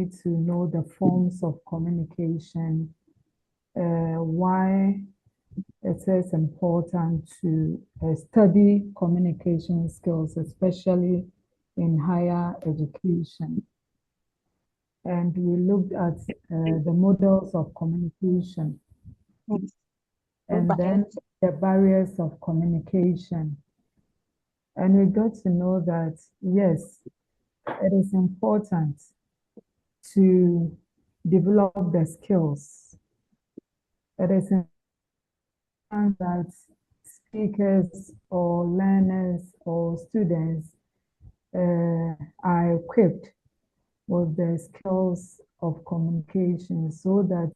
need to know the forms of communication, why it is important to study communication skills, especially in higher education. And we looked at the models of communication, and then the barriers of communication. And we got to know that, yes, it is important to develop the skills. It is important that speakers or learners or students are equipped with the skills of communication so that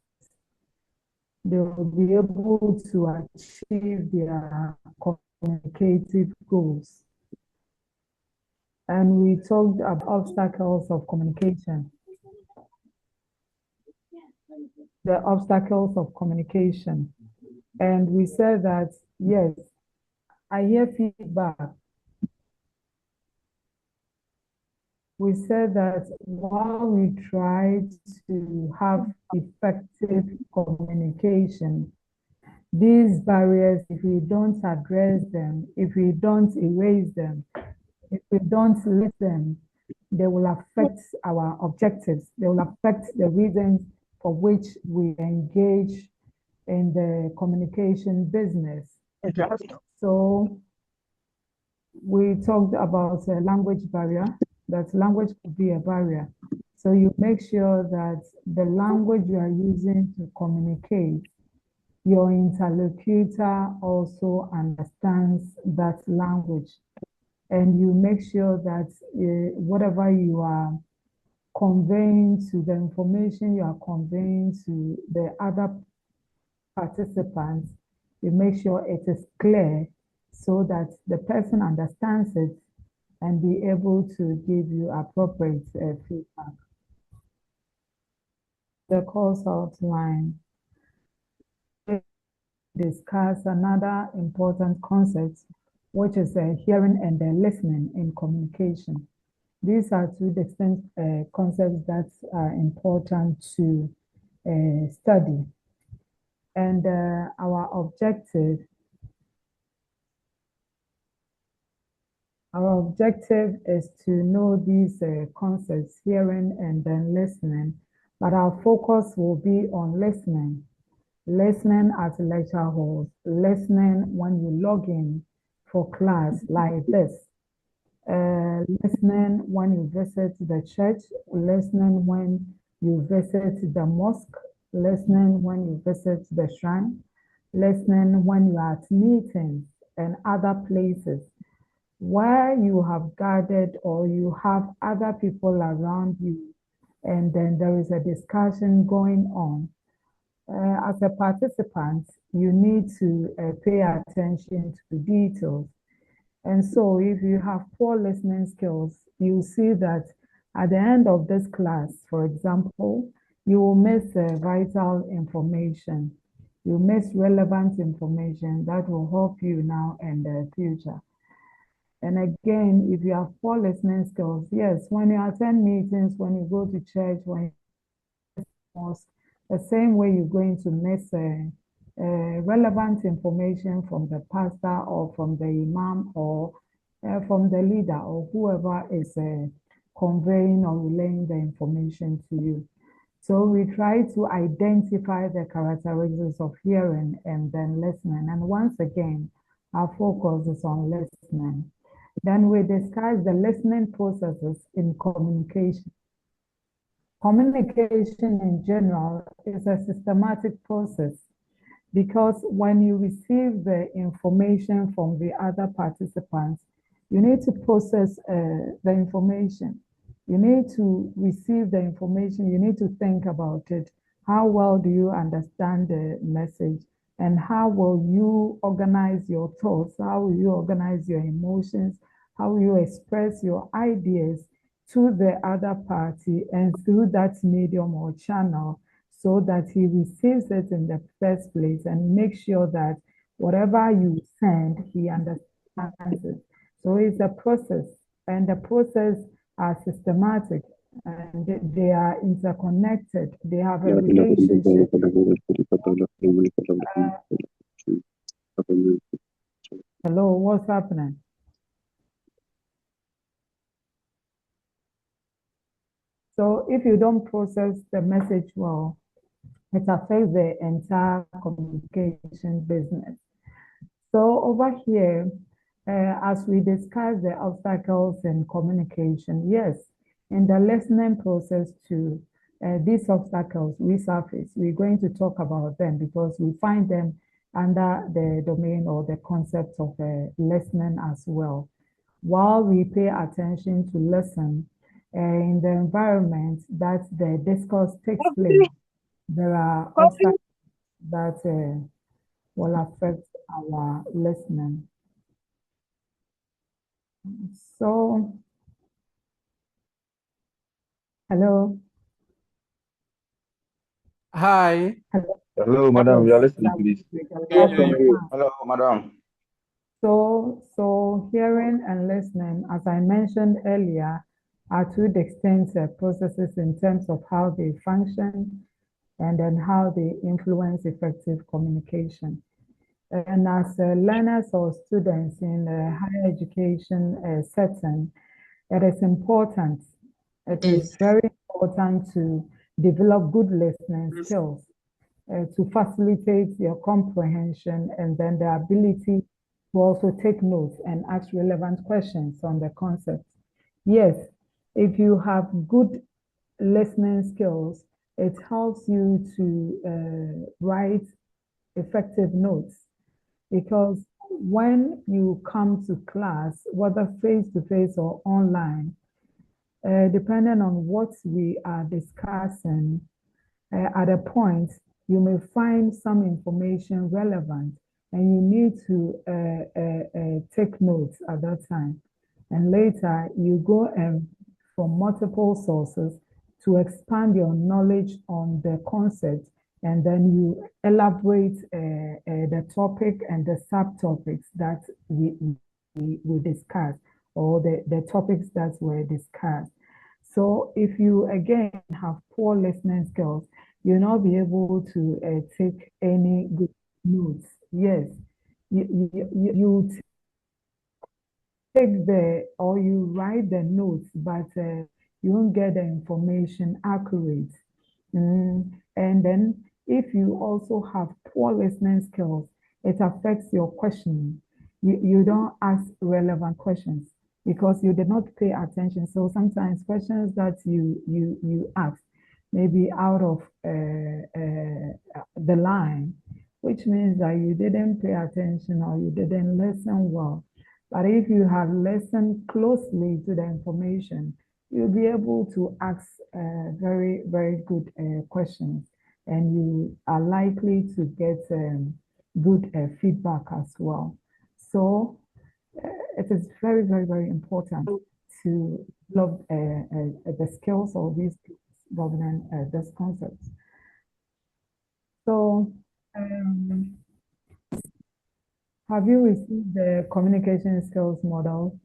they will be able to achieve their communicative goals. And we talked about obstacles of communication. The obstacles of communication. And we said that, yes, I hear feedback. We said that while we try to have effective communication, these barriers, if we don't address them, if we don't erase them, if we don't let them, they will affect our objectives. They will affect the reasons for which we engage in the communication business. So we talked about a language barrier, that language could be a barrier. So you make sure that the language you are using to communicate, your interlocutor also understands that language. And you make sure that whatever you are conveying to the information you are conveying to the other participants, you make sure it is clear so that the person understands it and be able to give you appropriate feedback. The course outline discuss another important concept, which is hearing and listening in communication. These are two distinct concepts that are important to study. And our objective is to know these concepts, hearing and then listening, but our focus will be on listening. Listening at lecture halls, listening when you log in for class like this, listening when you visit the church, listening when you visit the mosque, listening when you visit the shrine, listening when you are at meetings and other places where you have gathered or you have other people around you, and then there is a discussion going on. As a participant, you need to pay attention to details. And so if you have poor listening skills, you see that at the end of this class, for example, you will miss vital information. You miss relevant information that will help you now and the future. And again, if you have poor listening skills, yes, when you attend meetings, when you go to church, when you go to mosque, the same way you're going to miss relevant information from the pastor or from the imam or from the leader or whoever is conveying or relaying the information to you. So we try to identify the characteristics of hearing and then listening. And once again, our focus is on listening. Then we discuss the listening processes in communication. Communication in general is a systematic process because when you receive the information from the other participants, you need to process the information. You need to receive the information. You need to think about it. How well do you understand the message? And how will you organize your thoughts? How will you organize your emotions? How will you express your ideas to the other party and through that medium or channel so that he receives it in the first place and make sure that whatever you send, he understands it. So it's a process, and the process are systematic. and they are interconnected. They have a relationship. Hello, what's happening? So if you don't process the message well, it affects the entire communication business. So over here, as we discuss the obstacles in communication, yes, in the listening process too, these obstacles resurface. We're going to talk about them because we find them under the domain or the concept of listening as well. While we pay attention to listen, in the environment that the discourse takes place, there are obstacles that will affect our listening. So, hello. Hi. Hello, madam. We are listening, please. Hello, madam. So hearing and listening, as I mentioned earlier, are two distinct processes in terms of how they function and then how they influence effective communication. And as learners or students in a higher education setting, it is important. It is very important to develop good listening skills to facilitate your comprehension and then the ability to also take notes and ask relevant questions on the concept. Yes, if you have good listening skills, it helps you to write effective notes because when you come to class, whether face to face or online, depending on what we are discussing, at a point, you may find some information relevant and you need to take notes at that time. And later, you go from multiple sources to expand your knowledge on the concept, and then you elaborate the topic and the subtopics that we discussed, or the topics that were discussed. So if you again have poor listening skills, you'll not be able to take any good notes. Yes, you take or you write the notes, but you won't get the information accurate. And then if you also have poor listening skills, it affects your questioning. You don't ask relevant questions because you did not pay attention. So sometimes questions that you ask maybe out of the line, which means that you didn't pay attention or you didn't listen well. But if you have listened closely to the information, you'll be able to ask very, very good questions, and you are likely to get good feedback as well. So it is very, very, very important to develop the skills of these governing this concept. So, have you received the communication skills model?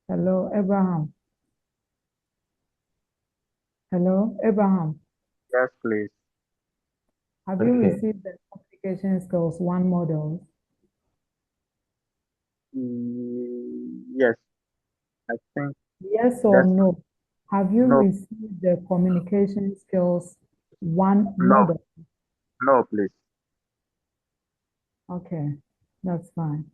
Hello, Abraham. Hello, Abraham. Yes, please. Have you received the communication skills one model? Yes, I think. Yes or Yes. no? Have you No. received the communication skills one No. model? No, please. Okay, that's fine.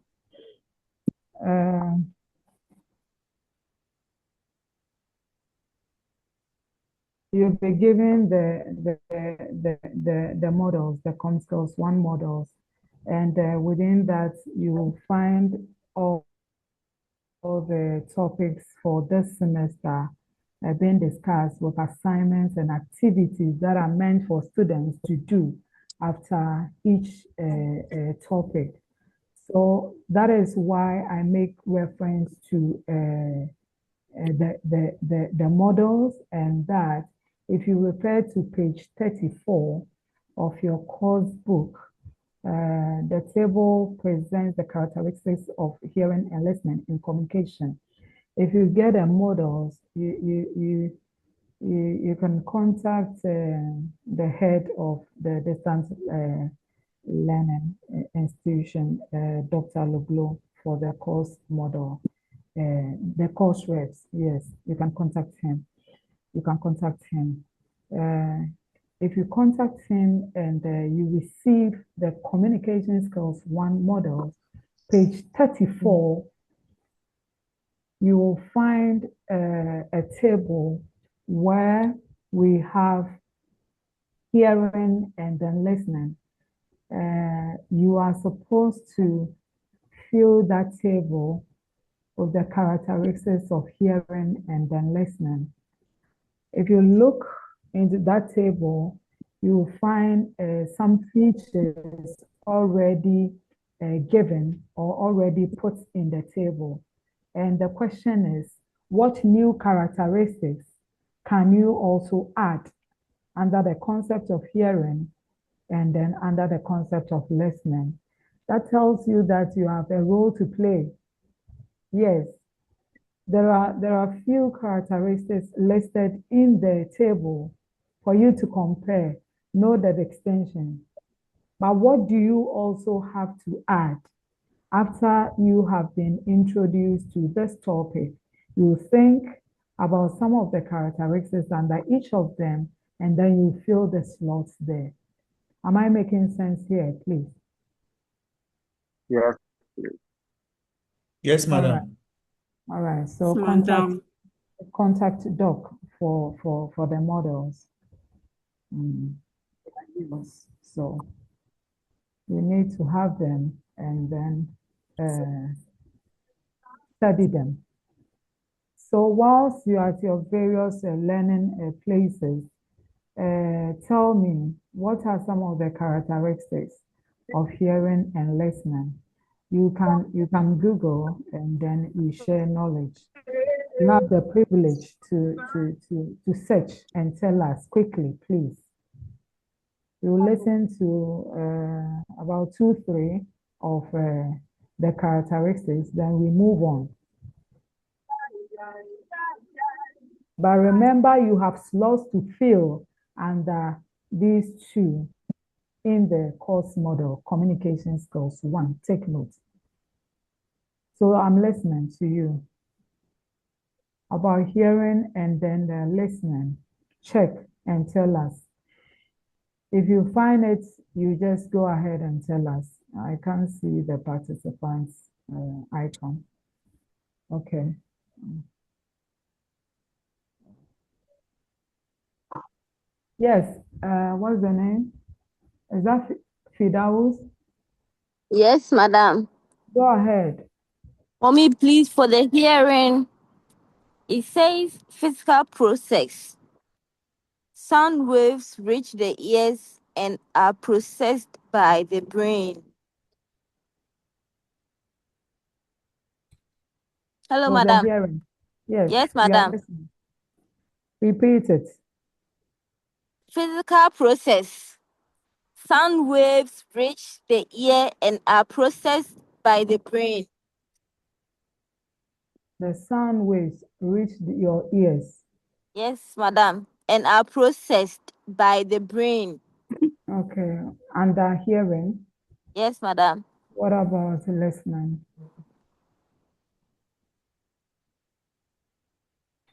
You'll be given the models, the ComSkills 1 models, and within that you will find all the topics for this semester being discussed with assignments and activities that are meant for students to do after each topic. So that is why I make reference to the models, and that if you refer to page 34 of your course book, the table presents the characteristics of hearing and listening in communication. If you get a models, you can contact the head of the distance learning institution, Dr. Luglo, for the course model, the course reps. Yes, you can contact him. You can contact him. If you contact him and you receive the communication skills 1 model, page 34, you will find a table where we have hearing and then listening. You are supposed to fill that table with the characteristics of hearing and then listening. If you look into that table, you will find some features already given or already put in the table. And the question is, what new characteristics can you also add under the concept of hearing and then under the concept of listening? That tells you that you have a role to play. Yes, there are few characteristics listed in the table for you to compare, know the extension. But what do you also have to add? After you have been introduced to this topic, you think about some of the characteristics under each of them, and then you fill the slots there. Am I making sense here, please? Yes. Yes, madam. All right. So Madam. contact Doc for the models. So you need to have them and then study them. So whilst you are at your various learning places, tell me, what are some of the characteristics of hearing and listening? You can Google and then you share knowledge. You have the privilege to search and tell us quickly, please. You listen to about 2-3 of the characteristics, then we move on. But remember, you have slots to fill under these 2 in the course model, communication skills 1. Take note. So I'm listening to you about hearing and then the listening. Check and tell us. If you find it, you just go ahead and tell us. I can't see the participants icon. Okay. Yes, what's the name? Is that Fidaus? Yes, madam. Go ahead. Mommy, please, for the hearing, it says physical process. Sound waves reach the ears and are processed by the brain. Hello, For madam. the hearing. Yes. Yes, we are madam. listening. Repeat it. Physical process. Sound waves reach the ear and are processed by the brain. The sound waves reach your ears. Yes, madam. And are processed by the brain. Okay. Under hearing. Yes, madam. What about listening?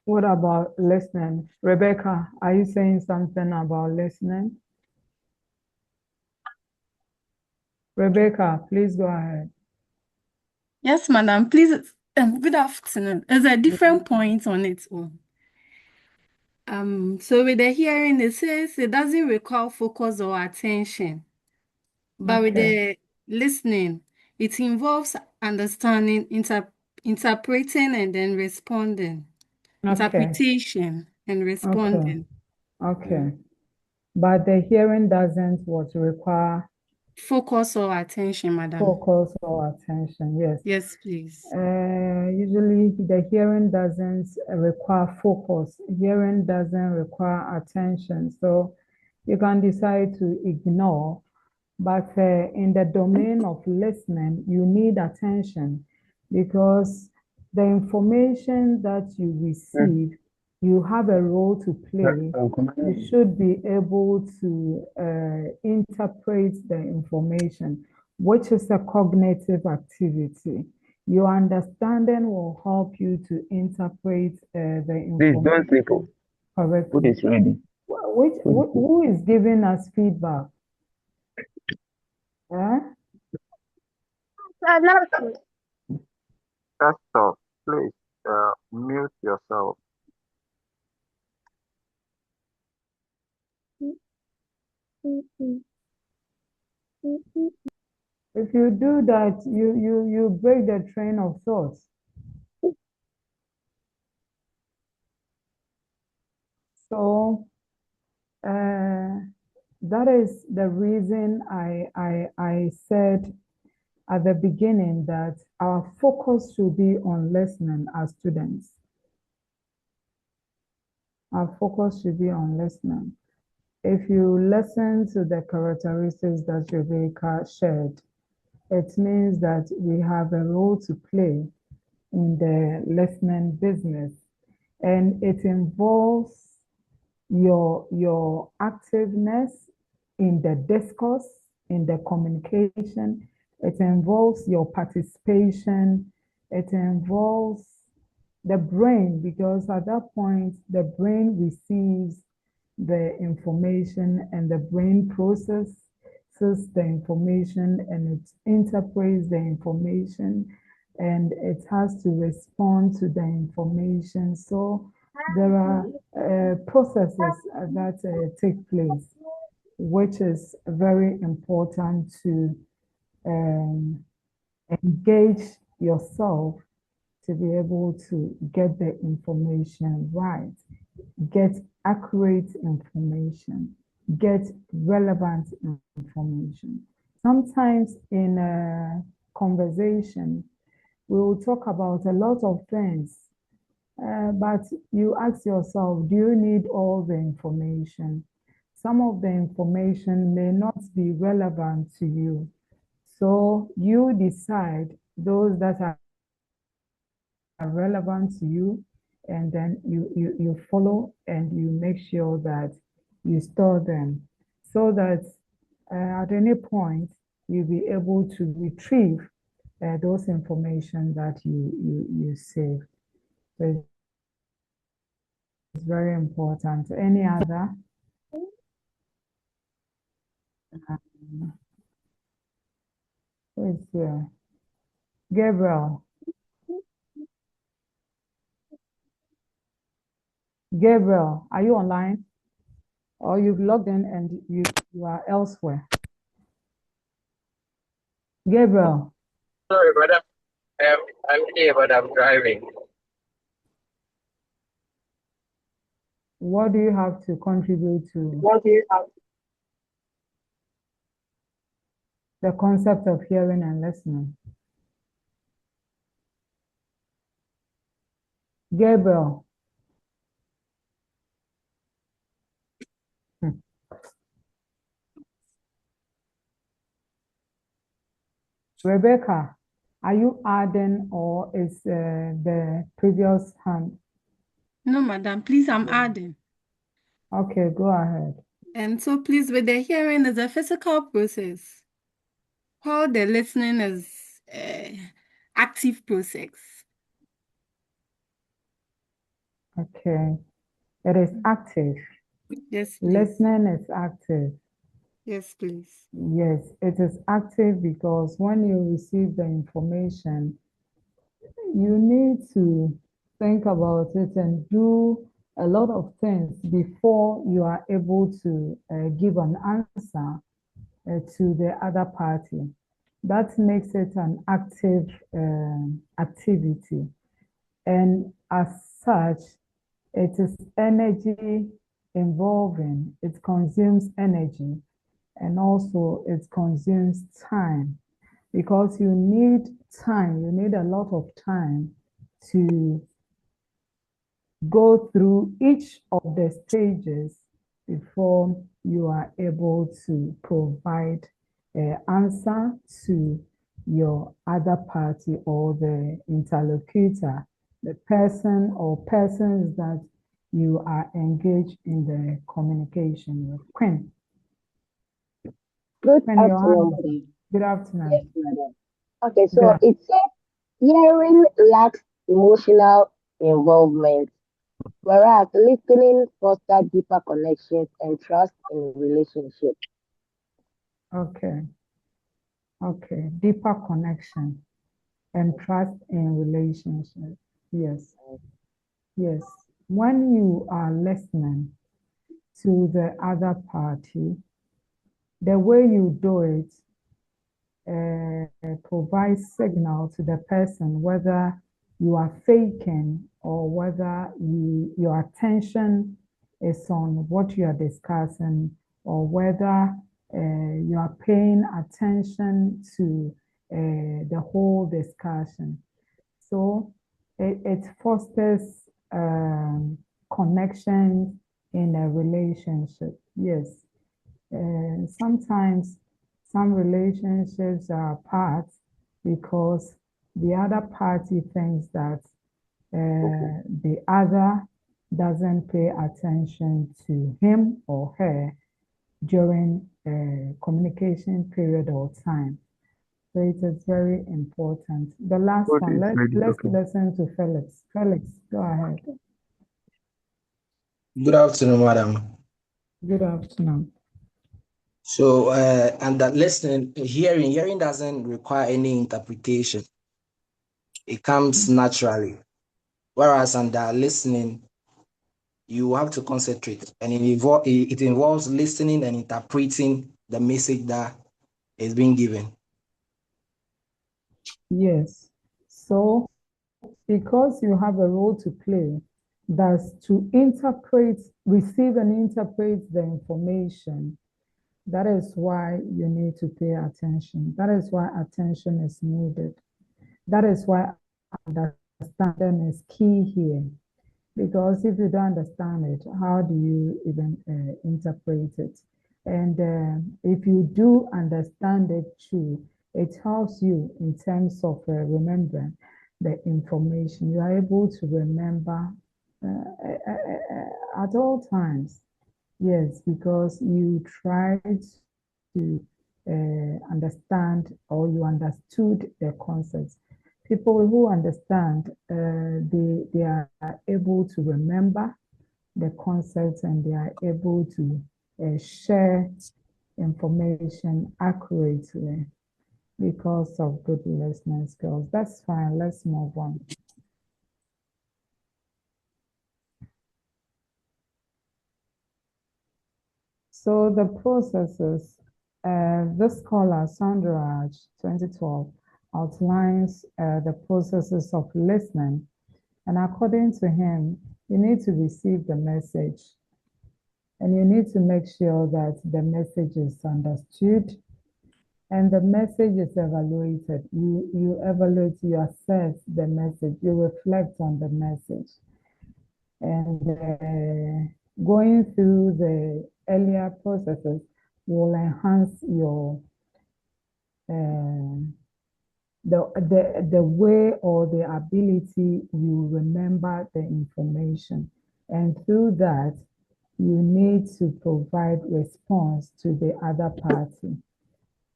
What about listening? Rebecca, are you saying something about listening? Rebecca, please go ahead. Yes, madam. Please, good afternoon. There's a different point on its own. So with the hearing, it says it doesn't require focus or attention. But with the listening, it involves understanding, interpreting, and then responding. Interpretation and responding. Okay. But the hearing doesn't require focus or attention, madam. Focus or attention, yes. Yes, please. Usually the hearing doesn't require focus. Hearing doesn't require attention. So you can decide to ignore. But in the domain of listening, you need attention because the information that you receive, you have a role to play. You should be able to interpret the information, which is a cognitive activity. Your understanding will help you to interpret the information correctly. Food is ready. Who is giving us feedback? Pastor, please mute yourself. If you do that, you break the train of thought. So that is the reason I said at the beginning that our focus should be on listening as students. Our focus should be on listening. If you listen to the characteristics that Rebecca shared, it means that we have a role to play in the listening business. And it involves your activeness in the discourse, in the communication. It involves your participation. It involves the brain, because at that point, the brain receives the information and the brain processes the information and it interprets the information and it has to respond to the information. So there are processes that take place, which is very important to engage yourself to be able to get the information right, get accurate information, get relevant information. Sometimes in a conversation, we will talk about a lot of things, but you ask yourself, do you need all the information? Some of the information may not be relevant to you. So you decide those that are relevant to you, and then you follow and you make sure that you store them so that at any point you'll be able to retrieve those information that you save. So it's very important. Any other? Who is here? Gabriel. Gabriel, are you online? Or you've logged in and you are elsewhere? Gabriel. Sorry, but I'm here, but I'm driving. What do you have to contribute to What do you have? the concept of hearing and listening? Gabriel. Rebecca, are you adding or is the previous hand? No, madam, please, I'm adding. Okay, go ahead. And so, please, with the hearing is a physical process, while the listening is active process. Okay, it is active. Yes, please. Listening is active. Yes, please. Yes, it is active because when you receive the information, you need to think about it and do a lot of things before you are able to give an answer to the other party. That makes it an active activity. And as such, it is energy involving, it consumes energy, and also it consumes time, because you need time, you need a lot of time to go through each of the stages before you are able to provide an answer to your other party or the interlocutor, the person or persons that you are engaged in the communication with. Quinn. Good Quinn, your afternoon, hand. madam. Good afternoon. Yes, madam. Okay, Good so afternoon. it says hearing lacks emotional involvement, whereas listening fosters deeper connections and trust in relationships. Okay. Okay. Deeper connection and trust in relationship. Yes. Yes. When you are listening to the other party, the way you do it provides signal to the person whether you are faking or whether your attention is on what you are discussing or whether you are paying attention to the whole discussion. So it fosters connections in a relationship. Yes. Sometimes some relationships are apart because the other party thinks that the other doesn't pay attention to him or her during a communication period or time. So it is very important. The last Food one, is ready. let's Okay. listen to Felix. Felix, go ahead. Good afternoon, madam. Good afternoon. So, and that listening, hearing doesn't require any interpretation. It comes naturally. Whereas under listening, you have to concentrate, and it involves listening and interpreting the message that is being given. Yes. So because you have a role to play, that's to interpret, receive and interpret the information. That is why you need to pay attention. That is why attention is needed. That is why understanding is key here. Because if you don't understand it, how do you even interpret it? And if you do understand it too, it helps you in terms of remembering the information. You are able to remember at all times. Yes, because you tried to understand or you understood the concepts. People who understand, they are able to remember the concepts and they are able to share information accurately because of good listening skills. That's fine. Let's move on. So the processes, this scholar, Sandra, 2012, outlines the processes of listening. And according to him, you need to receive the message. And you need to make sure that the message is understood and the message is evaluated. You evaluate, you assess the message, you reflect on the message. And going through the earlier processes will enhance your the way or the ability you remember the information. And through that, you need to provide response to the other party.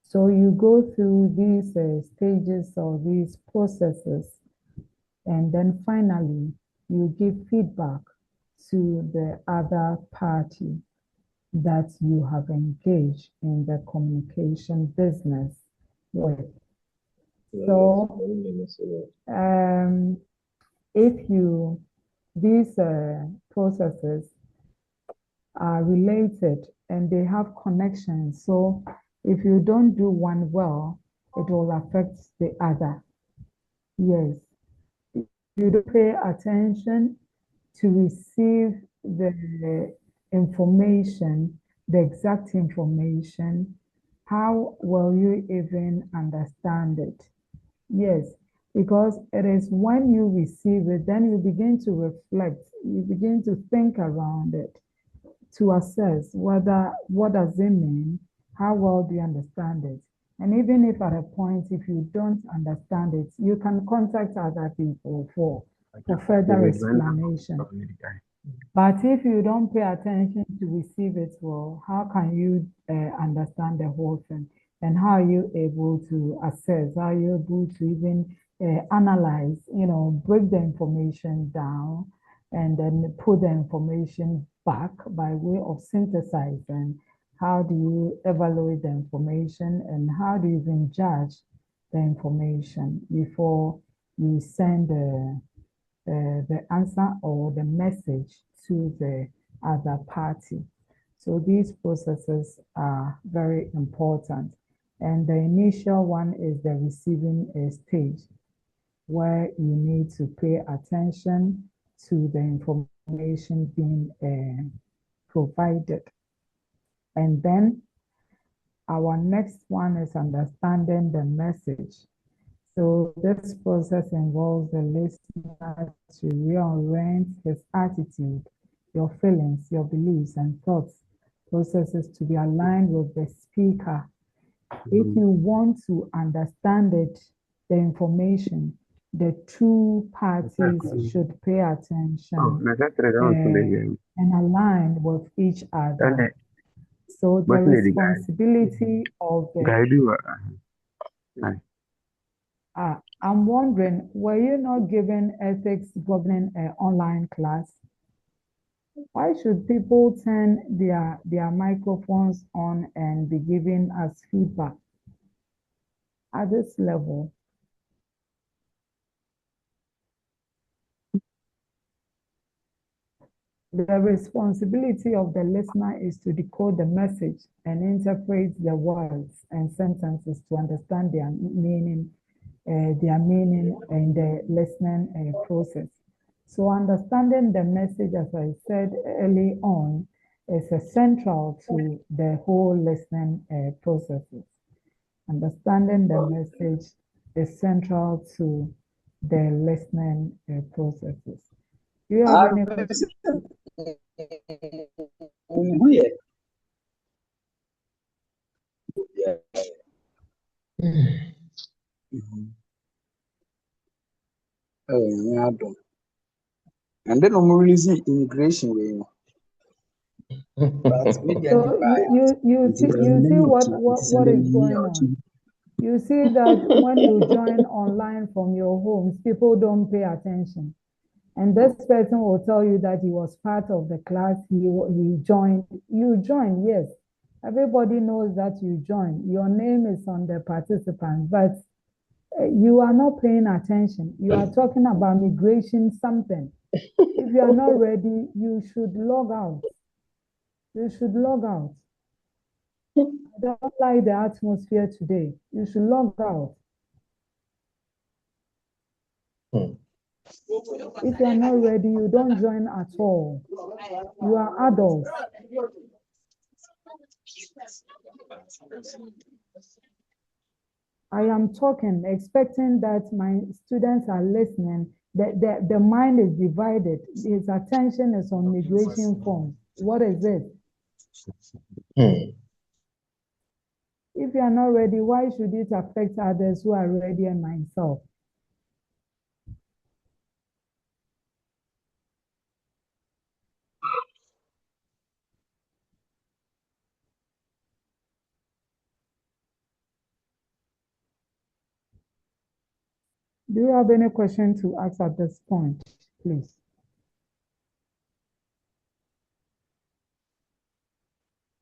So you go through these stages or these processes, and then finally, you give feedback to the other party that you have engaged in the communication business with. So, if these processes are related and they have connections, so if you don't do one well, it will affect the other. Yes. If you don't pay attention to receive the information, the exact information, how will you even understand it? Yes, because it is when you receive it, then you begin to reflect, you begin to think around it to assess what does it mean, how well do you understand it, And even if at a point, if you don't understand it, you can contact other people for further explanation. But if you don't pay attention to receive it well, how can you understand the whole thing? And how are you able to assess? How are you able to even analyze, break the information down and then put the information back by way of synthesizing? How do you evaluate the information and how do you even judge the information before you send the answer or the message to the other party? So these processes are very important. And the initial one is the receiving stage, where you need to pay attention to the information being provided. And then our next one is understanding the message. So this process involves the listener to reorient his attitude, your feelings, your beliefs and thoughts, processes to be aligned with the speaker. If you want to understand it, the information, the two parties should pay attention and align with each other. So the responsibility of the... I'm wondering, were you not given ethics governing an online class? Why should people turn their microphones on and be giving us feedback at this level? The responsibility of the listener is to decode the message and interpret the words and sentences to understand their meaning in the listening process. So understanding the message, as I said early on, is essential to the whole listening processes. Understanding the message is central to the listening processes. Do you have any questions? And then I'm releasing immigration way. So you see what is going on. You see that when you join online from your homes, people don't pay attention. And this person will tell you that he was part of the class, he joined. You joined, yes. Everybody knows that you joined. Your name is on the participant, but you are not paying attention. You are talking about migration something. If you are not ready, you should log out. You should log out. I don't like the atmosphere today. You should log out. If you are not ready, you don't join at all. You are adults. I am talking, expecting that my students are listening. The mind is divided. His attention is on migration forms. What is it? If you are not ready, why should it affect others who are ready and myself? Do you have any question to ask at this point, please?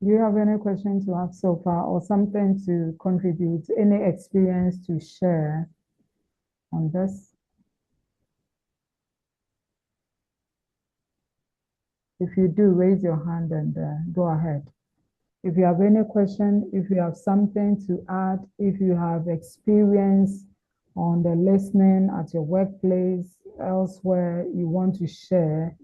Do you have any question to ask so far or something to contribute, any experience to share on this? If you do, raise your hand and go ahead. If you have any question, if you have something to add, if you have experience on the listening at your workplace, elsewhere, you want to share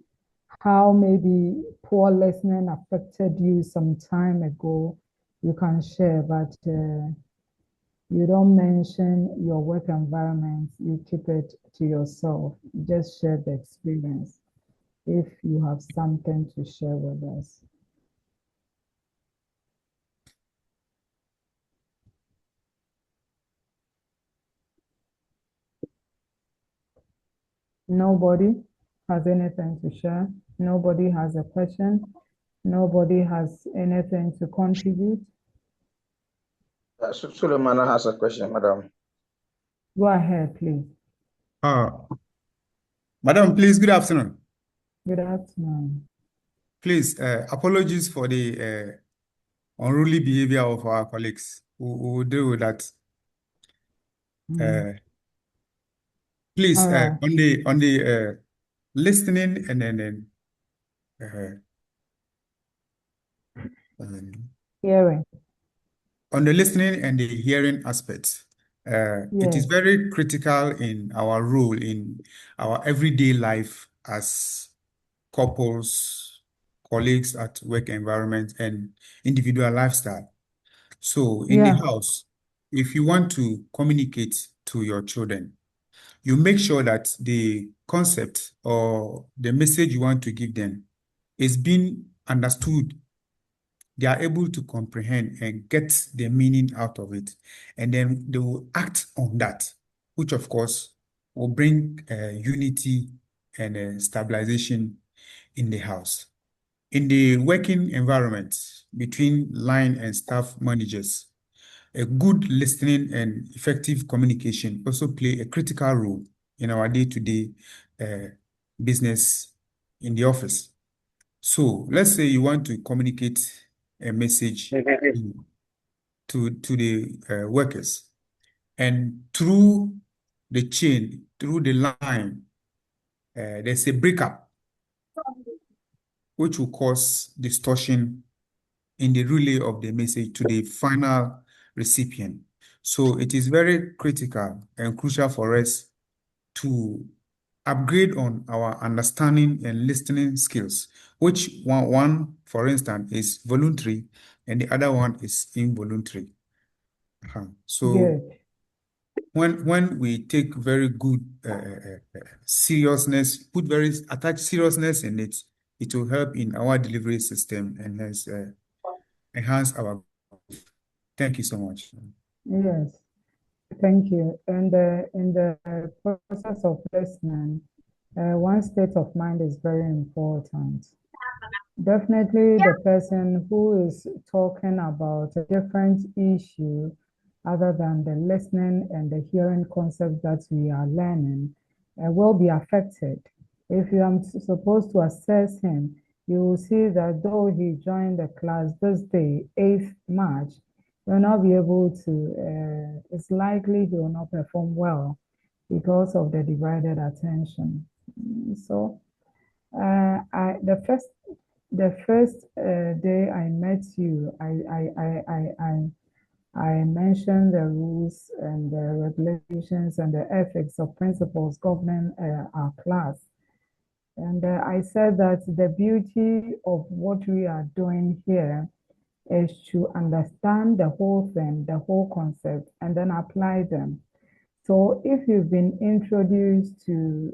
how maybe poor listening affected you some time ago, you can share, but you don't mention your work environment, you keep it to yourself. Just share the experience if you have something to share with us. Nobody has anything to share. Nobody has a question. Nobody has anything to contribute. Suleiman has a question, madam. Go ahead, please. Madam, please, good afternoon. Good afternoon. Please, apologies for the unruly behavior of our colleagues. We will deal with that. Please, All right. on the listening and then Hearing. on the listening and the hearing aspects, it is Yes. very critical in our role in our everyday life as couples, colleagues at work environment, and individual lifestyle. So in the Yeah. house, if you want to communicate to your children, you make sure that the concept or the message you want to give them is being understood. They are able to comprehend and get the meaning out of it. And then they will act on that, which of course will bring unity and stabilization in the house. In the working environment between line and staff managers, a good listening and effective communication also play a critical role in our day-to-day business in the office. So let's say you want to communicate a message to the workers, and through the chain, through the line, there's a breakup which will cause distortion in the relay of the message to the final recipient. So it is very critical and crucial for us to upgrade on our understanding and listening skills, which one, for instance, is voluntary and the other one is involuntary. So Good. when we take very good seriousness, attach seriousness in it, it will help in our delivery system and hence enhance our. Thank you so much. Yes. Thank you. And in the process of listening, one state of mind is very important. Definitely, the person who is talking about a different issue other than the listening and the hearing concept that we are learning will be affected. If you are supposed to assess him, you will see that though he joined the class this day, 8th March, he will not be able to, it's likely he will not perform well because of the divided attention. So, the first day I met you, I mentioned the rules and the regulations and the ethics of principles governing our class. And I said that the beauty of what we are doing here is to understand the whole thing, the whole concept, and then apply them. So if you've been introduced to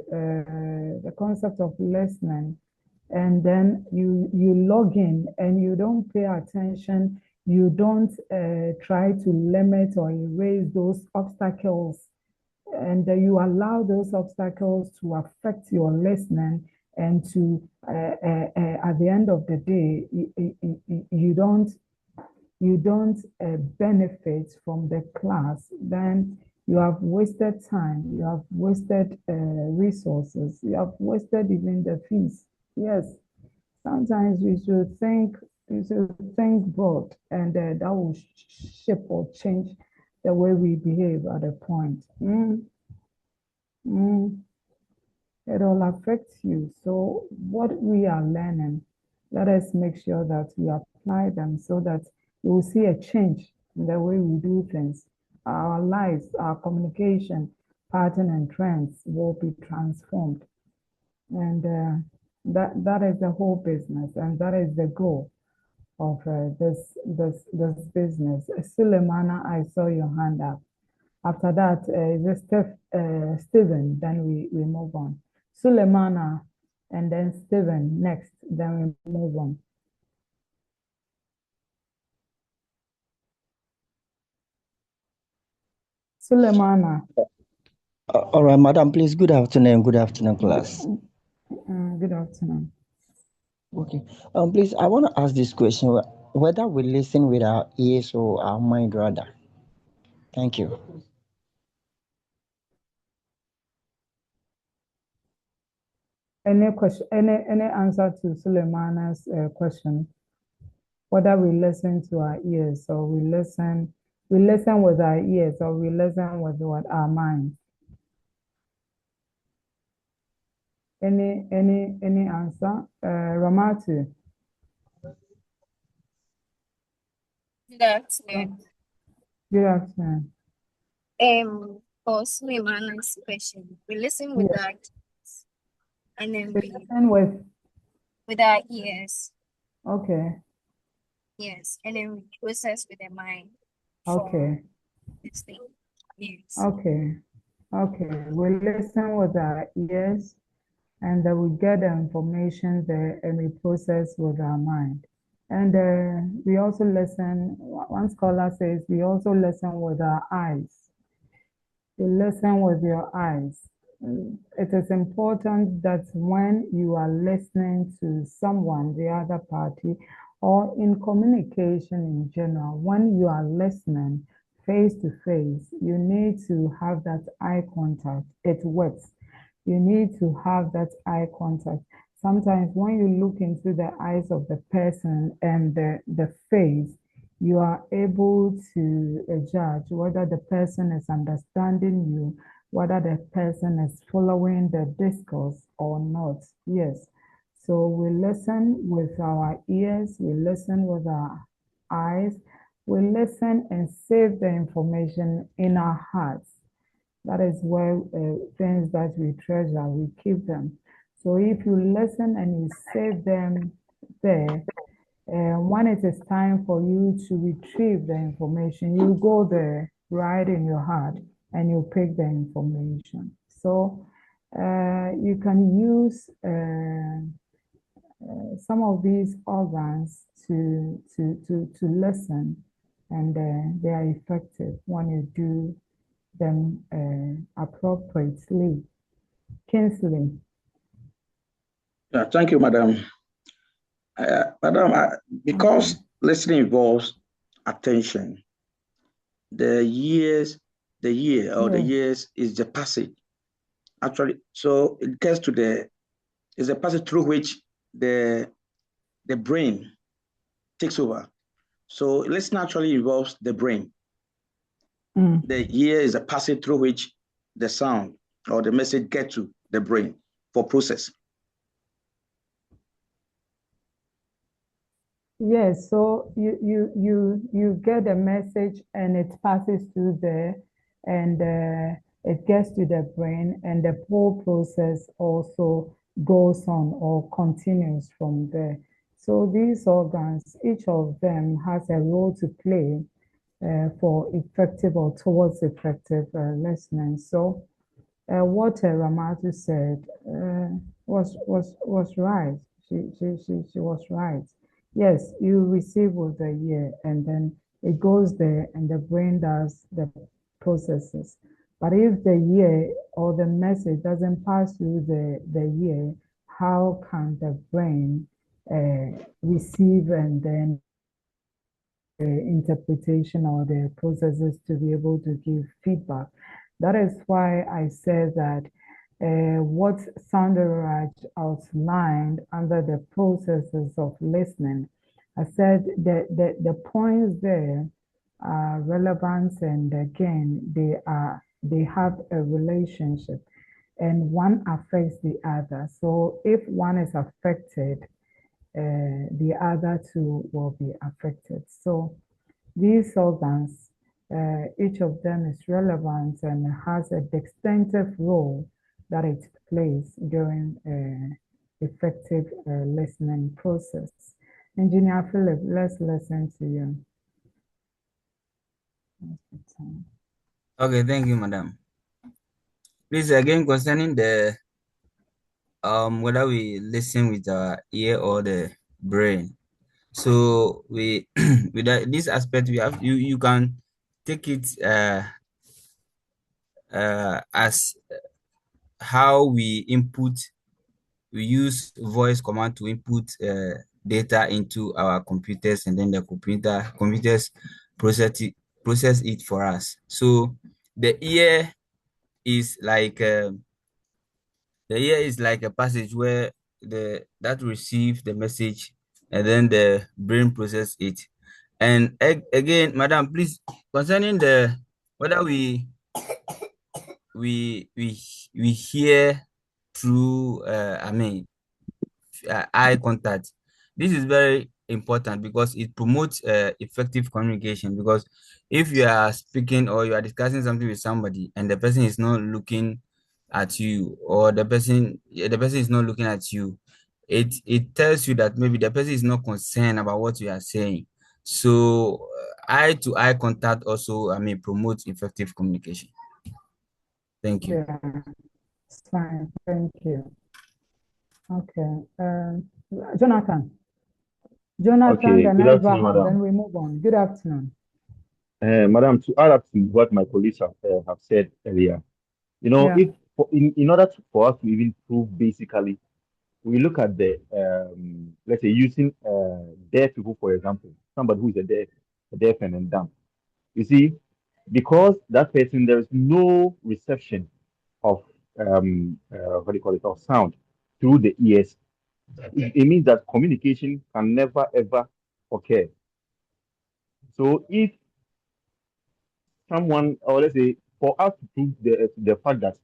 the concept of listening, and then you log in and you don't pay attention, you don't try to limit or erase those obstacles, and you allow those obstacles to affect your listening, and to at the end of the day, you don't benefit from the class, then you have wasted time, you have wasted resources, you have wasted even the fees. Yes, sometimes we should think broad, and that will shape or change the way we behave at a point. It will affect you. So what we are learning, let us make sure that we apply them so that you will see a change in the way we do things. Our lives, our communication pattern and trends will be transformed. And that is the whole business, and that is the goal of this business. Sulemana, I saw your hand up. After that, is Stephen, then we move on. Sulemana, and then Stephen next, then we move on. Sulemana. All right, madam, please. Good afternoon, class. Good afternoon. Okay. Please, I want to ask this question: whether we listen with our ears or our mind, rather. Thank you. Any question? Any answer to Suleimana's question? Whether we listen to our ears or we listen with our ears or we listen with what our minds. Any answer? Ramatu. Good afternoon. Good afternoon. For Suleimana's question, we listen with Yes. our ears and then We we listen with our ears, okay. yes, and then we process with the mind Okay. for this thing. Yes. Okay. Okay. We listen with our ears and then we get the information there and we process with our mind. And we also listen, one scholar says, we also listen with our eyes. You listen with your eyes. It is important that when you are listening to someone, the other party, or in communication in general, when you are listening face to face, you need to have that eye contact. It works. You need to have that eye contact. Sometimes when you look into the eyes of the person and the face, you are able to judge whether the person is understanding you, whether the person is following the discourse or not. Yes. So we listen with our ears, we listen with our eyes, we listen and save the information in our hearts. That is where things that we treasure, we keep them. So if you listen and you save them there, when it is time for you to retrieve the information, you go there right in your heart and you pick the information. So you can use some of these organs to listen, and they are effective when you do them appropriately. Kinsley. Yeah, thank you, madam. Madam, because listening involves attention, the year or the years is the passage. Actually, so it gets to is a passage through which the brain takes over. So listening actually involves the brain. The ear is a passage through which the sound or the message get to the brain for process. Yes, so you get a message and it passes through there and it gets to the brain and the whole process also goes on or continues from there. So these organs, each of them has a role to play for effective or towards effective listening. So what Ramatu said was right. She was right. Yes, you receive with the ear and then it goes there and the brain does the processes. But if the ear or the message doesn't pass through the ear, how can the brain receive and then interpretation or the processes to be able to give feedback? That is why I said that what Sandaraj outlined under the processes of listening, I said that the points there are relevant, and again, they have a relationship and one affects the other. So if one is affected, the other two will be affected. So these organs, each of them is relevant and has a distinctive role that it plays during effective listening process. Engineer Philip, let's listen to you. Okay, thank you, madam. Please, again, concerning the whether we listen with our ear or the brain. So we with this aspect, we have you can take it as how we use voice command to input data into our computers, and then the computers process it for us. So the ear is like a passage where that receives the message, and then the brain process it. And again, madam, please, concerning the whether we hear through eye contact. This is very important because it promotes effective communication. Because if you are speaking or you are discussing something with somebody and the person is not looking at you, or the person is not looking at you, it tells you that maybe the person is not concerned about what you are saying. So eye to eye contact also promotes effective communication. Thank you. Yeah, it's fine. Thank you. Okay. Jonathan. Jonathan, Okay, then good afternoon, Abraham, then madam. we move on. Good afternoon. Madam, to add up to what my colleagues have said earlier, Yeah. if in order for us to even prove basically, we look at the let's say using deaf people for example, somebody who is a deaf and dumb. You see, because that person there is no reception of what do you call it, of sound through the ears. It means that communication can never ever occur. So if someone, or let's say, for us to prove the fact that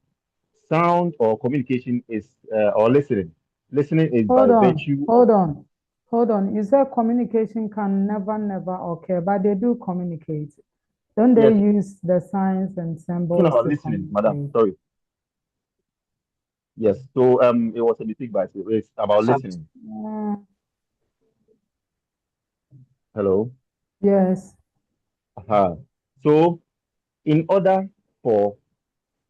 sound or communication is or listening is by Hold on, virtue of hold on, hold on. You said communication can never occur, but they do communicate. Don't they yes, use the signs and talking symbols about to listening, madam. communicate? Sorry. Yes. So it was a mistake, but it's about listening. Hello. Yes. So in order for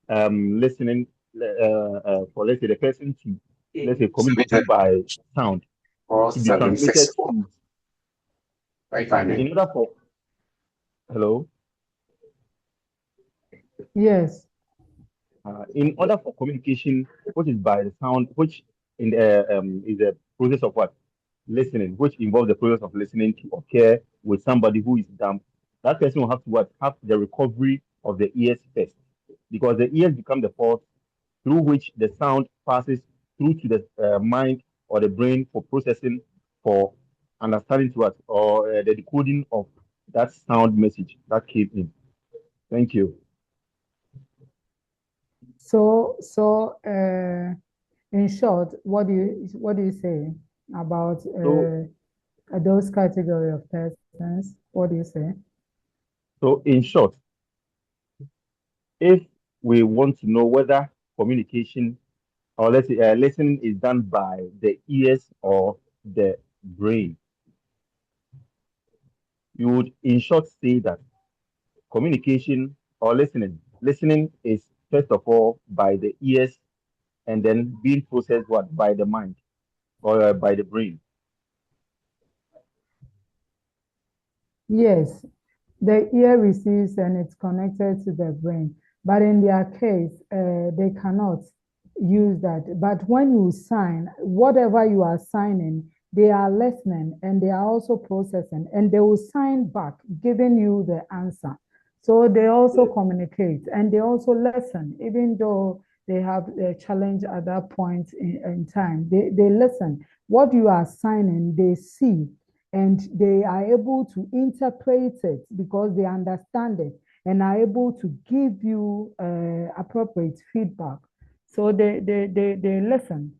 listening for let's say the person to let's say communicate by sound to be translated to in order for hello Yes. in order for communication which is by the sound which in the is a process of what listening which involves the process of listening to occur with somebody who is dumb, that person will have to what have the recovery of the ears first, because the ears become the port through which the sound passes through to the mind or the brain for processing, for understanding to us, or the decoding of that sound message that came in. Thank you. So in short, what do you say about So, those category of persons? What do you say? so in short, if we want to know whether communication or let's say listening is done by the ears or the brain, you would in short say that communication or listening is first of all by the ears and then being processed what by the mind or by the brain. Yes, the ear receives and it's connected to the brain. But in their case, they cannot use that. But when you sign, whatever you are signing, they are listening and they are also processing, and they will sign back, giving you the answer. So they also communicate and they also listen, even though they have a challenge at that point in time. They listen. What you are signing, they see, and they are able to interpret it because they understand it and are able to give you appropriate feedback. So they listen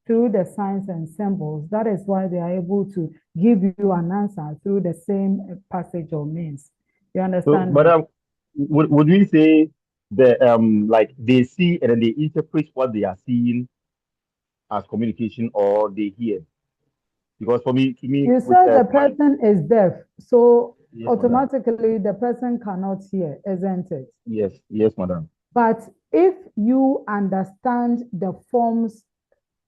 through the signs and symbols. That is why they are able to give you an answer through the same passage or means. You So, understand but me? would we say the like they see and then they interpret what they are seeing as communication or they hear? Because for me, to me, You with said the my person is deaf, so yes, madam. automatically the person cannot hear, isn't it? Yes, madam. But if you understand the forms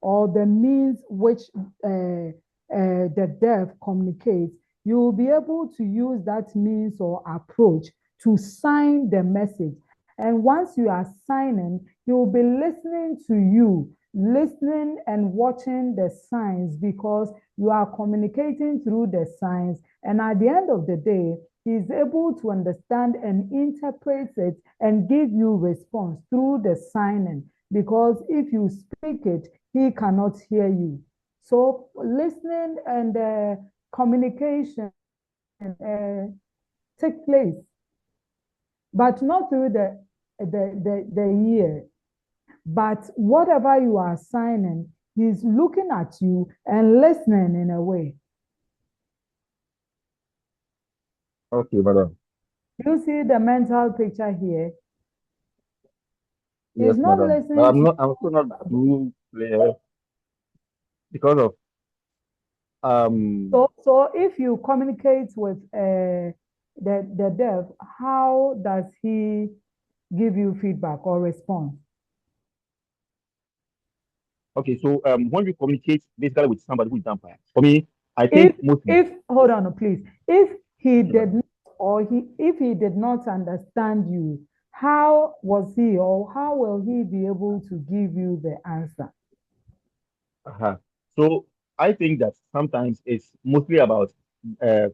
or the means which the deaf communicates, you will be able to use that means or approach to sign the message. And once you are signing, he will be listening to you, listening and watching the signs because you are communicating through the signs. And at the end of the day, he is able to understand and interpret it and give you response through the signing. Because if you speak it, he cannot hear you. So listening and communication take place, but not through the ear. But whatever you are signing, he's looking at you and listening in a way. Okay, madam. You see the mental picture here? Yes, He's not madam. listening to I'm still not too clear because of So if you communicate with the deaf, how does he give you feedback or response? okay, so when we communicate basically with somebody who is dumb, for me, I think mostly. If hold on, please. If he did not, or if he did not understand you, how was he, or how will he be able to give you the answer? So I think that sometimes it's mostly about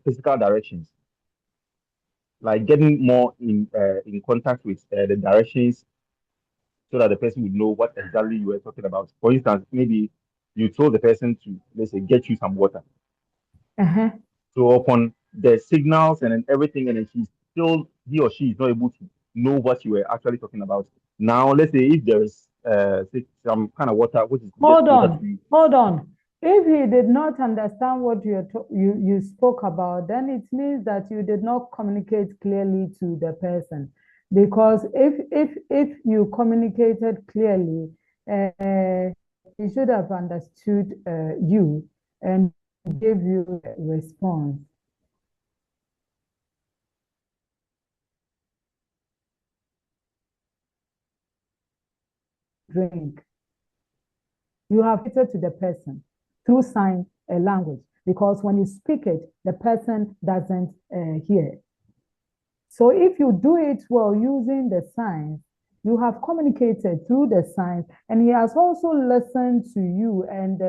physical directions, like getting more in contact with the directions so that the person would know what exactly you were talking about. For instance, maybe you told the person to, let's say, get you some water. So upon the signals and then everything, and then he or she is not able to know what you were actually talking about. Now, let's say if there is say some kind of water which is just closer to you. Hold on. If he did not understand what you spoke about, then it means that you did not communicate clearly to the person. Because if you communicated clearly, he should have understood you and give you a response. Drink. You have catered to the person through sign language, because when you speak it, the person doesn't hear. So if you do it well using the signs, you have communicated through the signs, and he has also listened to you and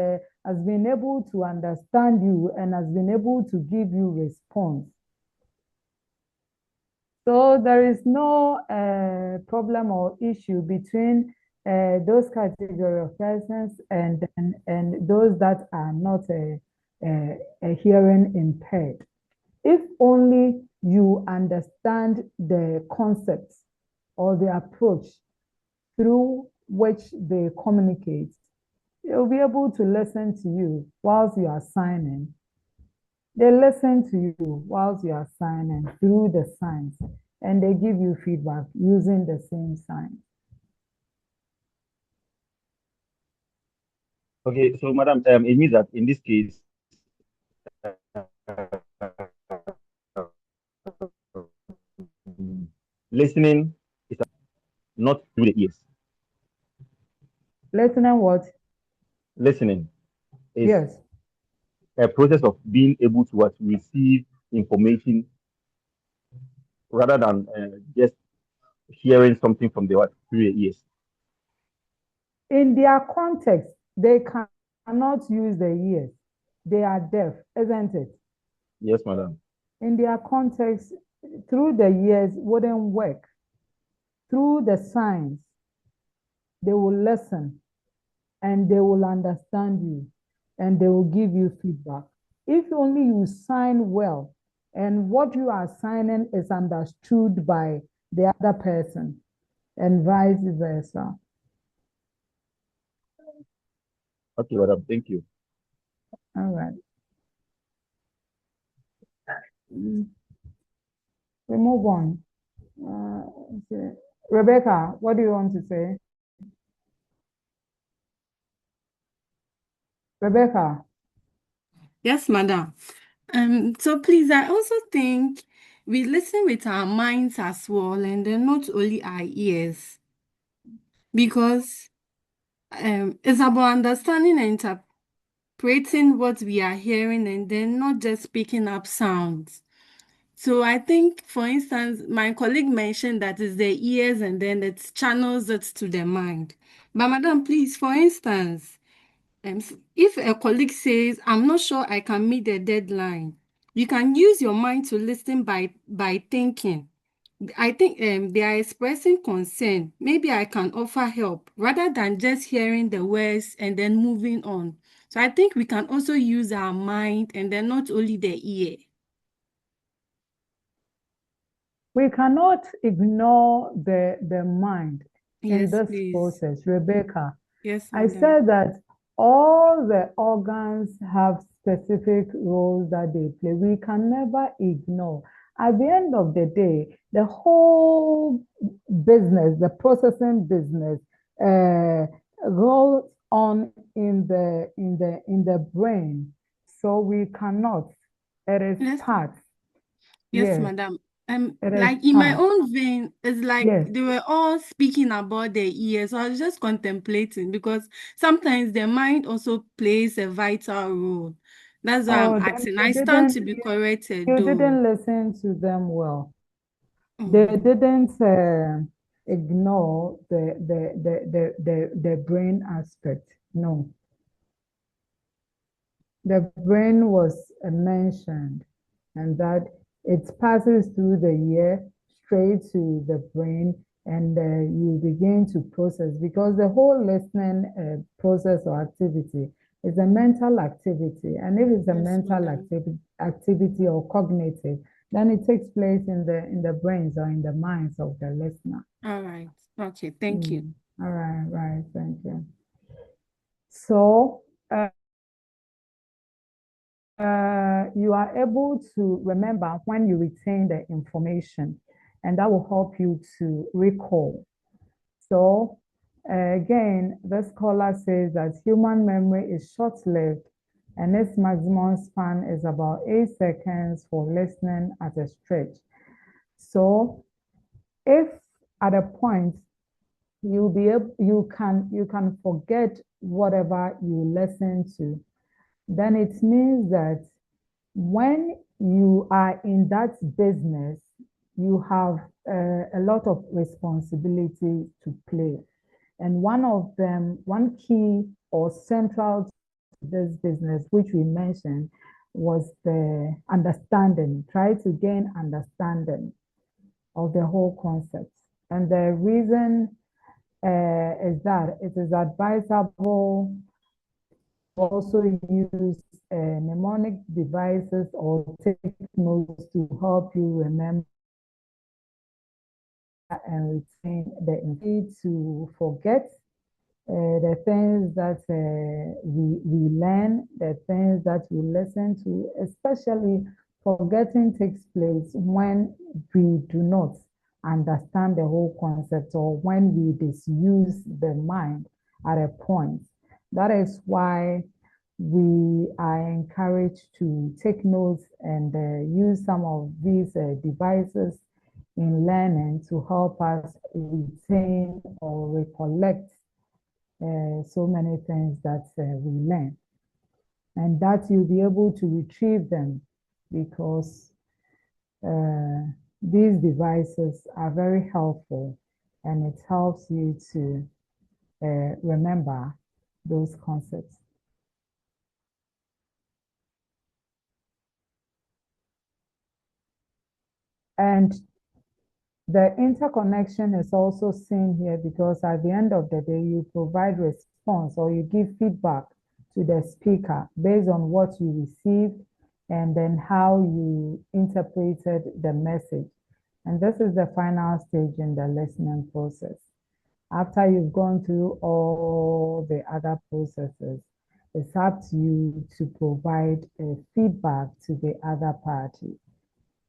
has been able to understand you and has been able to give you response. So there is no problem or issue between those category of persons and those that are not hearing impaired. If only you understand the concepts or the approach through which they communicate, they'll be able to listen to you whilst you are signing. They listen to you whilst you are signing through the signs, and they give you feedback using the same signs. Okay, so madam, it means that in this case, listening is not through the ears. Listening what? Listening is yes, a process of being able to receive information rather than just hearing something from the through the ears. In their context, they cannot use the ears. They are deaf, isn't it? Yes, madam. In their context, through the ears wouldn't work. Through the signs, they will listen and they will understand you and they will give you feedback. If only you sign well and what you are signing is understood by the other person and vice versa. Okay, madam. Thank you. All right. We move on. Okay. Rebecca, what do you want to say? Rebecca. Yes, madam. So please, I also think we listen with our minds as well, and then not only our ears, because it's about understanding and interpreting what we are hearing, and then not just picking up sounds. So I think, for instance, my colleague mentioned that it's the ears and then it channels it to the mind. But Madam, please, for instance, if a colleague says, I'm not sure I can meet the deadline, you can use your mind to listen by thinking. I think they are expressing concern. Maybe I can offer help rather than just hearing the words and then moving on. So I think we can also use our mind and then not only the ear. We cannot ignore the mind in Yes, this please. process, Rebecca. Yes, I madam. said that all the organs have specific roles that they play. We can never ignore. At the end of the day, the whole business, the processing business, goes on in the brain. So we cannot. It is Yes, part. yes, Yes, madam. it is Like in my part. own vein, it's like Yes. they were all speaking about the ears. So I was just contemplating because sometimes the mind also plays a vital role. That's why I'm Oh, then asking. I stand to be you corrected, though. didn't listen to them well. They didn't ignore the brain aspect. No, the brain was mentioned, and that it passes through the ear straight to the brain, and you begin to process, because the whole listening process or activity is a mental activity. And if it's a Yes, mental madam. activity or cognitive, then it takes place in the brains or in the minds of the listener. All right. Okay, thank you. All right, right, thank you. So you are able to remember when you retain the information, and that will help you to recall. So again, the scholar says that human memory is short-lived, and its maximum span is about 8 seconds for listening at a stretch. So if at a point you can forget whatever you listen to, then it means that when you are in that business, you have a lot of responsibility to play. And one of them, one key or central to this business, which we mentioned, was the understanding. Try to gain understanding of the whole concept. And the reason is that it is advisable also use mnemonic devices or take notes to help you remember and retain the information, to forget the things that we learn, the things that we listen to. Especially forgetting takes place when we do not understand the whole concept, or when we disuse the mind at a point. That is why we are encouraged to take notes and use some of these devices in learning to help us retain or recollect so many things that we learn, and that you'll be able to retrieve them, because these devices are very helpful, and it helps you to remember those concepts. And the interconnection is also seen here, because at the end of the day, you provide response or you give feedback to the speaker based on what you received and then how you interpreted the message. And this is the final stage in the listening process. After you've gone through all the other processes, it's up to you to provide a feedback to the other party.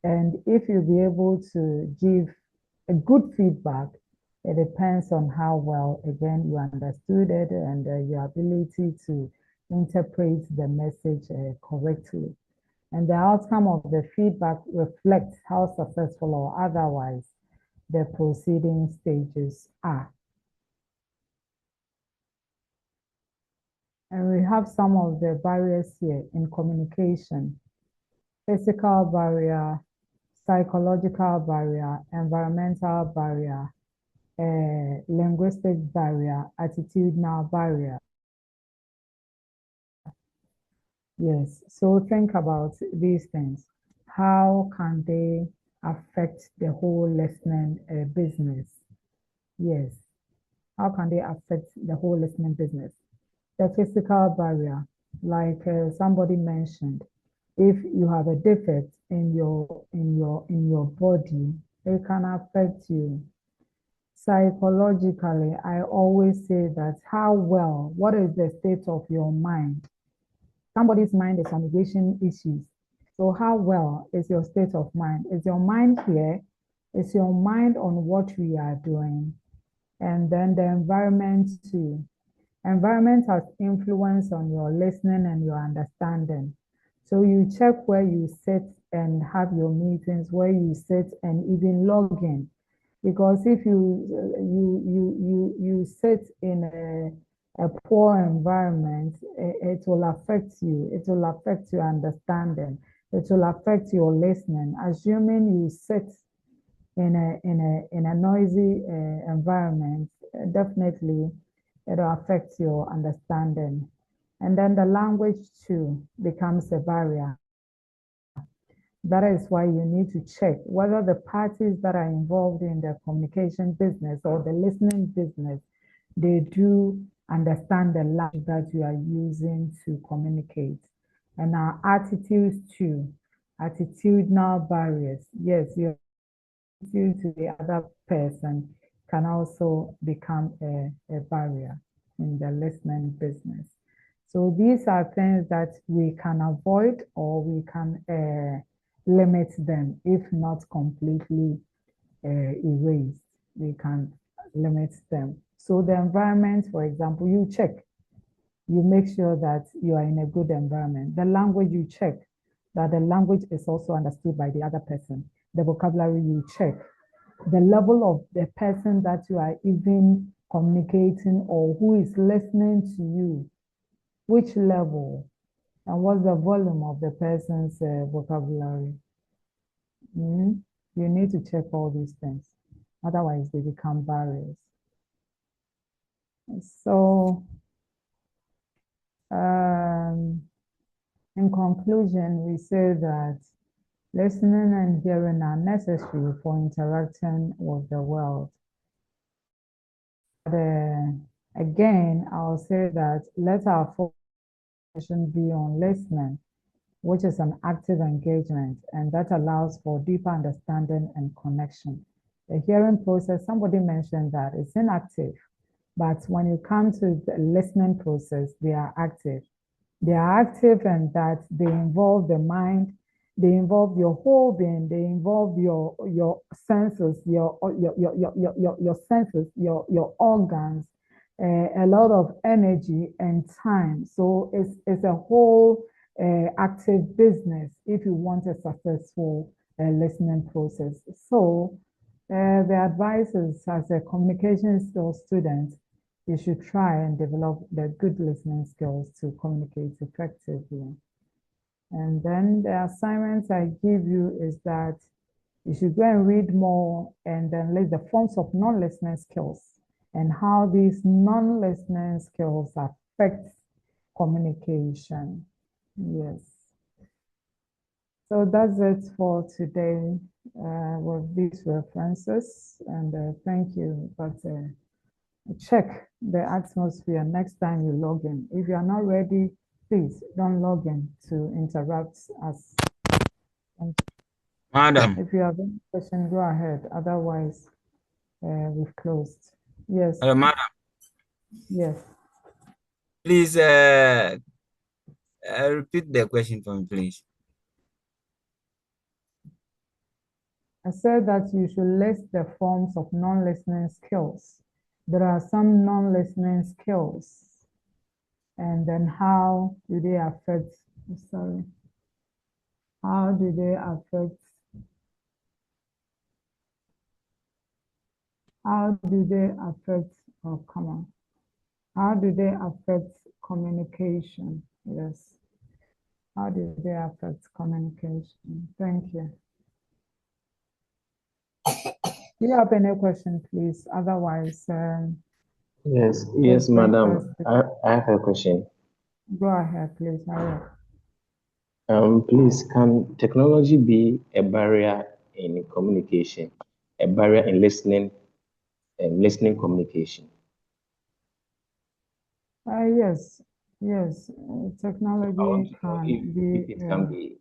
And if you'll be able to give a good feedback, it depends on how well, again, you understood it and your ability to interpret the message correctly. And the outcome of the feedback reflects how successful or otherwise the proceeding stages are. And we have some of the barriers here in communication: physical barrier, psychological barrier, environmental barrier, linguistic barrier, attitudinal barrier. Yes, so think about these things. How can they affect the whole listening business? Yes, how can they affect the whole listening business? The physical barrier, like somebody mentioned, if you have a defect in your body, it can affect you. Psychologically, I always say that what is the state of your mind? Somebody's mind is on immigration issues. So how well is your state of mind? Is your mind here? Is your mind on what we are doing? And then the environment too. Environment has influence on your listening and your understanding. So you check where you sit and have your meetings, where you sit and even log in. Because if you sit in a poor environment, it will affect you. It will affect your understanding. It will affect your listening. Assuming you sit in a noisy environment, definitely it'll affect your understanding. And then the language too becomes a barrier. That is why you need to check whether the parties that are involved in the communication business or the listening business, they do understand the language that you are using to communicate. And our attitudes too, attitudinal barriers. Yes, your attitude to the other person can also become a barrier in the listening business. So these are things that we can avoid or we can limit them, if not completely erased. We can limit them. So the environment, for example, you check. You make sure that you are in a good environment. The language, you check that the language is also understood by the other person. The vocabulary, you check. The level of the person that you are even communicating or who is listening to you, which level, and what's the volume of the person's vocabulary. You need to check all these things. Otherwise, they become barriers. So, in conclusion, we say that listening and hearing are necessary for interacting with the world. But, again, I'll say that let our focus be on listening, which is an active engagement, and that allows for deeper understanding and connection. The hearing process, somebody mentioned that it's inactive, but when you come to the listening process, they are active. They are active in that they involve the mind, they involve your whole being, they involve your senses, your senses, your organs, a lot of energy and time. So it's a whole active business if you want a successful listening process. So the advice is, as a communication skills student, you should try and develop the good listening skills to communicate effectively. And then the assignments I give you is that you should go and read more and then list the forms of non-listening skills and how these non-listening skills affect communication. Yes. So that's it for today with these references, and thank you. But check the atmosphere next time you log in. If you are not ready, please don't log in to interrupt us. Madam. If you have any question, go ahead. Otherwise, we've closed. Yes. Hello, madam. Yes. Please repeat the question for me, please. I said that you should list the forms of non-listening skills. There are some non-listening skills. And then how do they affect, how do they affect, oh, come on. How do they affect communication? Yes. How do they affect communication? Thank you. Do you have any question, please? Otherwise, Yes, let's madam. I have a question. Go ahead, please. Hurry up. Please, can technology be a barrier in communication, a barrier in listening and listening communication? Yes, technology If can it can be,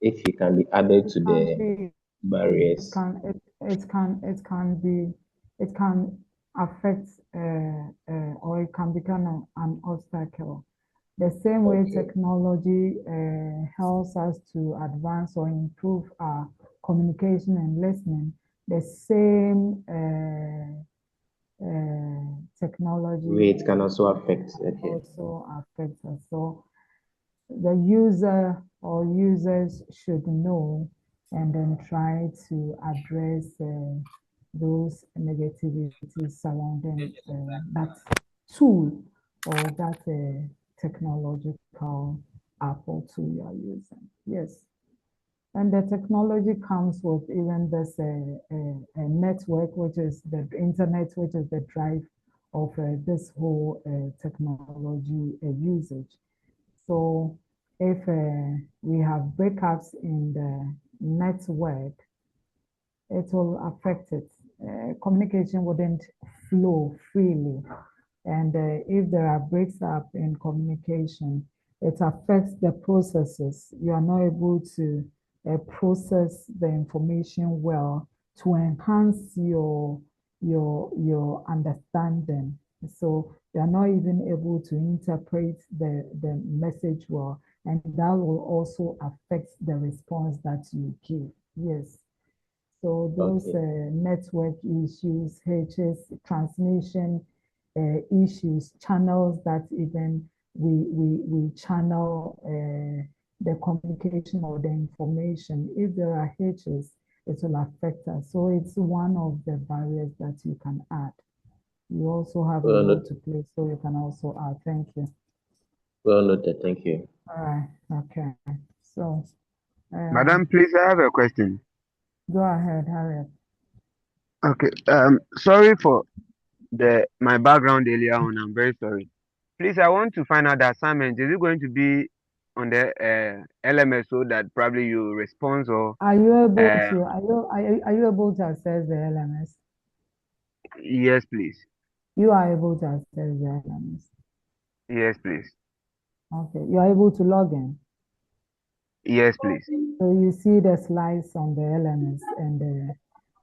if it can be added to the barriers. it can affect or it can become an obstacle. The same way technology helps us to advance or improve our communication and listening, the same technology It can also affect. also affects us. So the user or users should know and then try to address those negativities surrounding that tool or that technological Apple tool you are using. Yes. And the technology comes with even this a network, which is the internet, which is the drive of this whole technology usage. So if we have breakups in the network, it will affect it. Communication wouldn't flow freely. And if there are breaks up in communication, it affects the processes. You are not able to process the information well to enhance your understanding. So you are not even able to interpret the message well, and that will also affect the response that you give. Yes. So those network issues, HS, transmission issues, channels that even we channel the communication or the information. If there are hitches, it will affect us. So it's one of the barriers that you can add. You also have a role to play, so you can also add. Thank you. Well noted. Thank you. All right. Okay. So, Madam, please, I have a question. Go ahead, Harriet. Okay. Sorry for my background earlier on. I'm very sorry. Please, I want to find out the assignment. Is it going to be on the LMS so that probably you respond or? Are you able to? Are you able to access the LMS? Yes, please. You are able to access the LMS. Yes, please. Okay. You are able to log in. Yes, please. So you see the slides on the LMS and the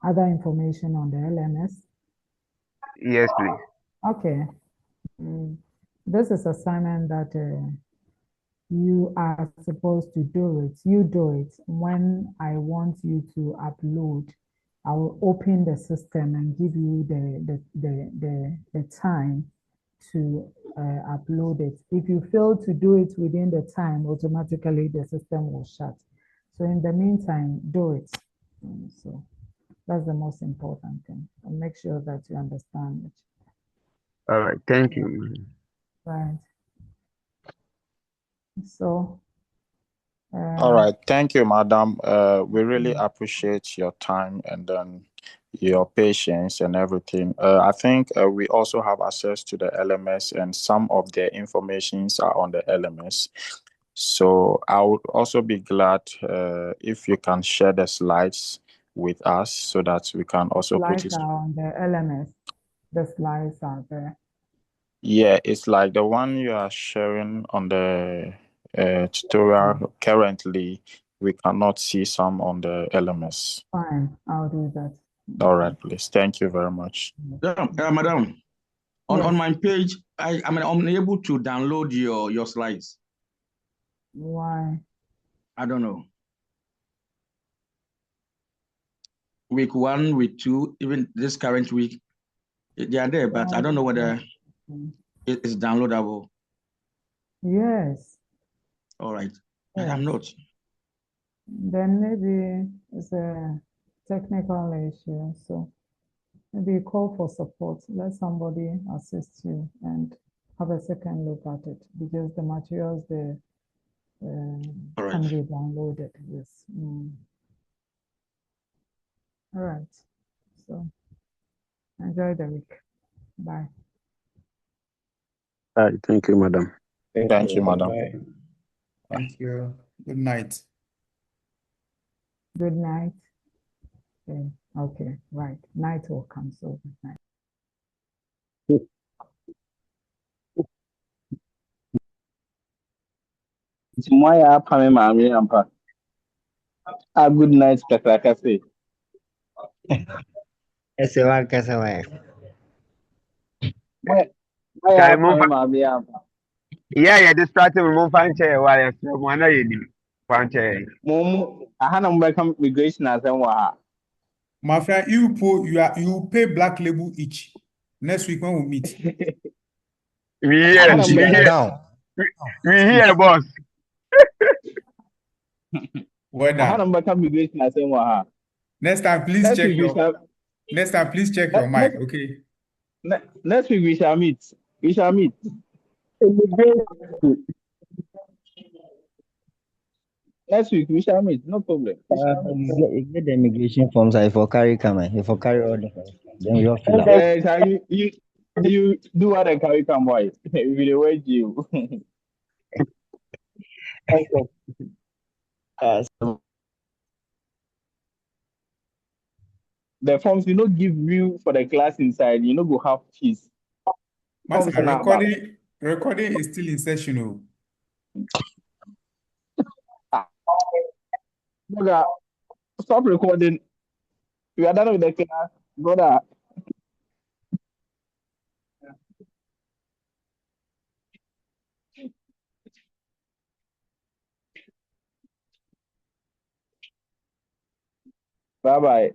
other information on the LMS. Yes, please. Okay. This is assignment that you are supposed to do it. You do it. When I want you to upload, I will open the system and give you the time to upload it. If you fail to do it within the time, automatically the system will shut. So in the meantime, do it. So that's the most important thing. And make sure that you understand it. All right. Thank you. Right. So. All right. Thank you, madam. We really appreciate your time and then your patience and everything. I think we also have access to the LMS and some of the informations are on the LMS. So I would also be glad if you can share the slides with us so that we can also put it. Slides are on the LMS. The slides are there. Yeah, it's like the one you are sharing on the tutorial. Currently, we cannot see some on the LMS. Fine, I'll do that. All right, please. Thank you very much. Madam, on my page, I'm unable to download your slides. Why? I don't know. Week 1, week 2, even this current week, they are there, but I don't know whether it is downloadable. Yes. All right. Yes. I'm not. Then maybe it's a technical issue. So maybe call for support. Let somebody assist you and have a second look at it because the materials there can be downloaded. Yes. All right. So enjoy the week. Bye. All right, thank you, madam. Thank you, madam. Bye. Thank you. Good night. Good night. Okay, right. Night will come, so good night. Moya pame mami ampa. A good night, Kakakase. Ese wa kasa wa. Charlie, Moya pame mami ampa. yeah, this starting with one fan chair while you're still one of you. Fan chair. Mum, I had them welcome migration as well. My friend, you pay black label each. Next week when we meet. We I here, had them we here, Down. we here, boss. Well I had done. them welcome migration as well. Next time, please Next check week we your shall. mic, okay? Next week we shall meet. We shall meet. Next week we shall meet. No problem. We shall meet. You get the immigration forms. I for carry come. If for carry all the forms, then we all fill up. Yes, you do what I carry come boy. We the wait you. So The forms you know give you for the class inside. You know go have fees. Forms Master, in our back. recording is still in session. Brother, stop recording. We are done with the class, brother. Bye bye.